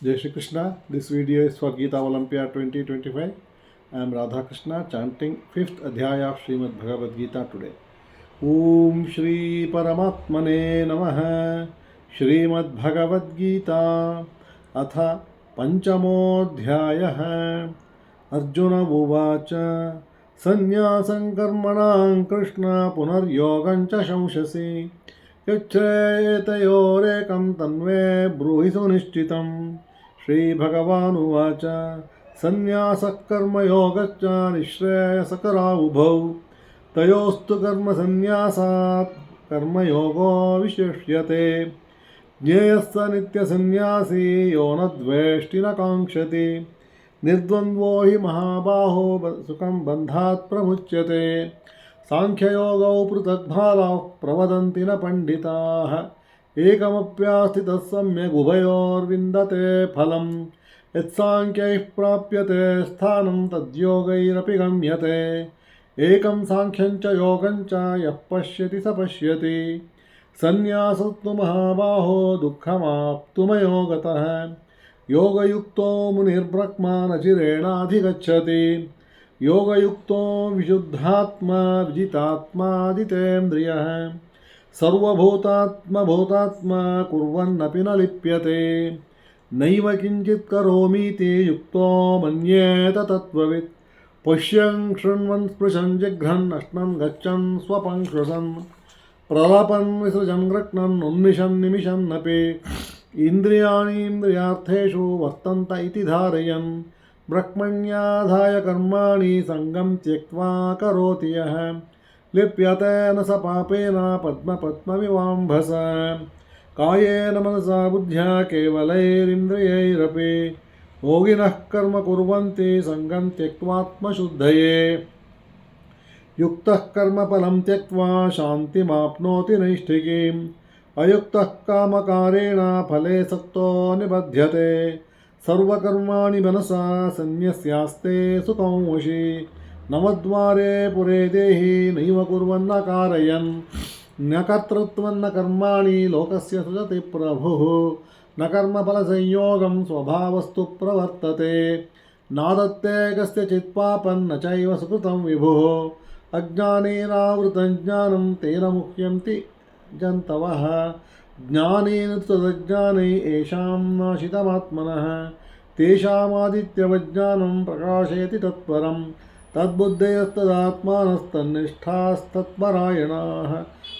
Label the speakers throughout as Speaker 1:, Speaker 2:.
Speaker 1: Jai Shri Krishna. This video is for Gita Olympia 2025. I am Radha Krishna chanting 5th Adhyaya of Srimad Bhagavad Gita today. Om Shri Paramatmane Namaha. Srimad Bhagavad Gita Atha Panchamodhyayah. Arjuna Uvacha Sanyasam Karmanam Krishna Punaryogam Cha Shamshasi यच्छ्रेतयोरेकं Tanwe ब्रूहि सुनिश्चितं श्रीभगवानुवाच सन्न्यासः कर्मयोगश्च निःश्रेयसकरा उभौ तयोस्तु कर्मसन्न्यासात् कर्मयोगो विशिष्यते ज्ञेयः स नित्यसन्न्यासी यो न द्वेष्टि न काङ्क्षति निर्द्वन्द्वो हि महाबाहो सुखं बन्धात् प्रमुच्यते सांख्ययोगौ पृथग्भावाः प्रवदन्ति न पण्डिताः एकमप्यास्थितः सम्यगुभयोर्विन्दते फलं यत्साङ्ख्यैः प्राप्यते स्थानं तद्योगैरपि गम्यते एकं साङ्ख्यं च योगं च यः पश्यति स पश्यति सन्न्यासस्तु महाबाहो दुःखमाप्तुमयो गतः योगयुक्तो मुनिर्ब्रह्मणचिरेणाधिगच्छति योगयुक्तो विशुद्धात्मा विजितात्मा जितेन्द्रियः सर्वभूतात्मा कुर्वन्नपि न लिप्यते नैव किञ्चित् करोमीति युक्तो मन्येत तत्त्ववित् पश्यन् शृण्वन् स्पृशन् जिघ्रन् अश्नन् गच्छन् स्वपन् श्वसन् प्रलपन् विसृजन् गृह्णन् उन्मिषन् निमिषन्नपि इन्द्रियाणीन्द्रियार्थेषु वर्तन्त इति धारयन् ब्रह्मण्याधाय कर्माणि सङ्गं त्यक्त्वा करोति यः लिप्यते न स पापेन पद्मपद्मविवाम्भस कायेन मनसा बुद्ध्या केवलैरिन्द्रियैरपि योगिनः कर्म कुर्वन्ति सङ्गं त्यक्त्वात्मशुद्धये युक्तः कर्मफलं त्यक्त्वा शान्तिमाप्नोति नैष्ठिकीम् अयुक्तः कामकारेण फले सक्तो निबध्यते सर्वकर्माणि मनसा सन्न्यस्यास्ते सुखं वशी नवद्वारे पुरे देहि नैव कुर्वन्न कारयन् न कर्तृत्वन्न कर्माणि लोकस्य सृजति प्रभुः न कर्मफलसंयोगं स्वभावस्तु प्रवर्तते नादत्ते कस्यचित् पापं न चैव सुकृतं विभुः अज्ञानेनावृतं ज्ञानं तेन मुह्यन्ति जन्तवः ज्ञानेन तदज्ञाने येषां नाशितमात्मनः तेषामादित्यवज्ञानं प्रकाशयति तत्परं तद्बुद्धयस्तदात्मानस्तन्निष्ठास्तत्परायणाः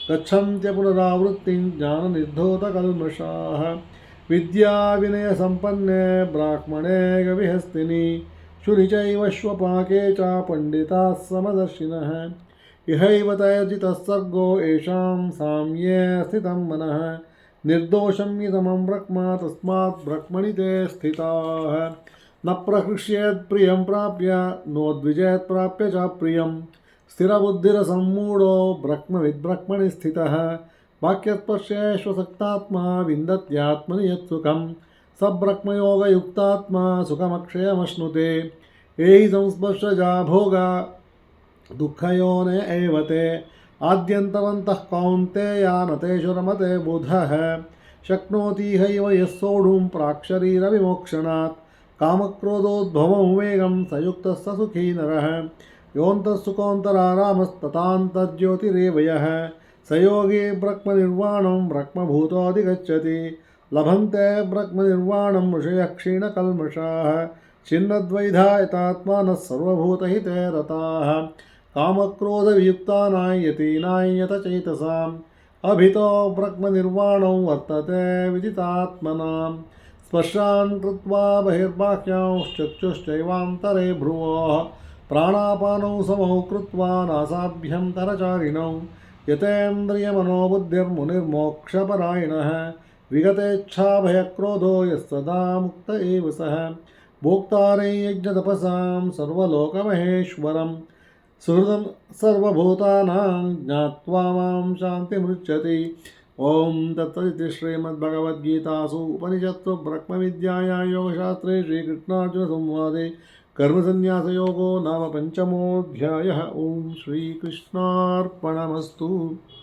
Speaker 1: गच्छन्त्य पुनरावृत्तिं ज्ञाननिर्धूतकल्मषाः विद्याविनयसम्पन्ने ब्राह्मणे गविहस्तिनि शुनि चैव श्वपाके च पंडिताः समदर्शिनः इहैव तयजितः सर्गो येषां साम्ये स्थितं मनः निर्दोषं यतमं ब्रह्म तस्मात् ब्रह्मणि ते स्थिताः न प्रहृष्येत् प्रियं प्राप्य नोद्विजेत् प्राप्य च प्रियं स्थिरबुद्धिरसम्मूढो ब्रह्मविद्ब्रह्मणि स्थितः वाक्यस्पर्शेष्वसक्तात्मा विन्दत्यात्मनि यत्सुखं स ब्रह्मयोगयुक्तात्मा सुखमक्षयमश्नुते एहि संस्पर्शजा भोगा दुःखयोने एव ते आद्यन्तवन्तः कौन्तेया न तेषु रमते बुधः शक्नोति हैव यः सोढुं प्राक्शरीरविमोक्षणात् कामक्रोधोद्भवं वेगं स युक्तः स सुखी नरः योऽन्तः सुखोऽन्तरारामस्तथान्तर्ज्योतिरेव यः स योगी ब्रह्मनिर्वाणं ब्रह्मभूतोऽधिगच्छति लभन्ते ब्रह्मनिर्वाणं ऋषयः क्षीणकल्मषाः छिन्नद्वैधायतात्मानः सर्वभूतहिते रताः कामक्रोधवियुक्तानां यतीनां यतचेतसाम् अभितो ब्रह्मनिर्वाणं वर्तते विदितात्मनां स्पर्शान् कृत्वा बहिर्बाह्यांश्चक्षुश्चैवान्तरे भ्रुवोः प्राणापानौ समौ कृत्वा नासाभ्यन्तरचारिणौ यतेन्द्रियमनोबुद्धिर्मुनिर्मोक्षपरायणः विगतेच्छाभयक्रोधो यः सदा मुक्त एव सः भोक्तारै यज्ञतपसां सर्वलोकमहेश्वरं सुहृदं सर्वभूतानां ज्ञात्वा मां शान्तिमृच्छति ओम तत्सदिति श्रीमद्भगवद्गीतासु उपनिषत्सु ब्रह्मविद्यायां योगशास्त्रे श्रीकृष्णार्जुनसंवादे कर्मसन्न्यासयोगो नाम पंचमोऽध्यायः। ओम श्रीकृष्णार्पणमस्तु।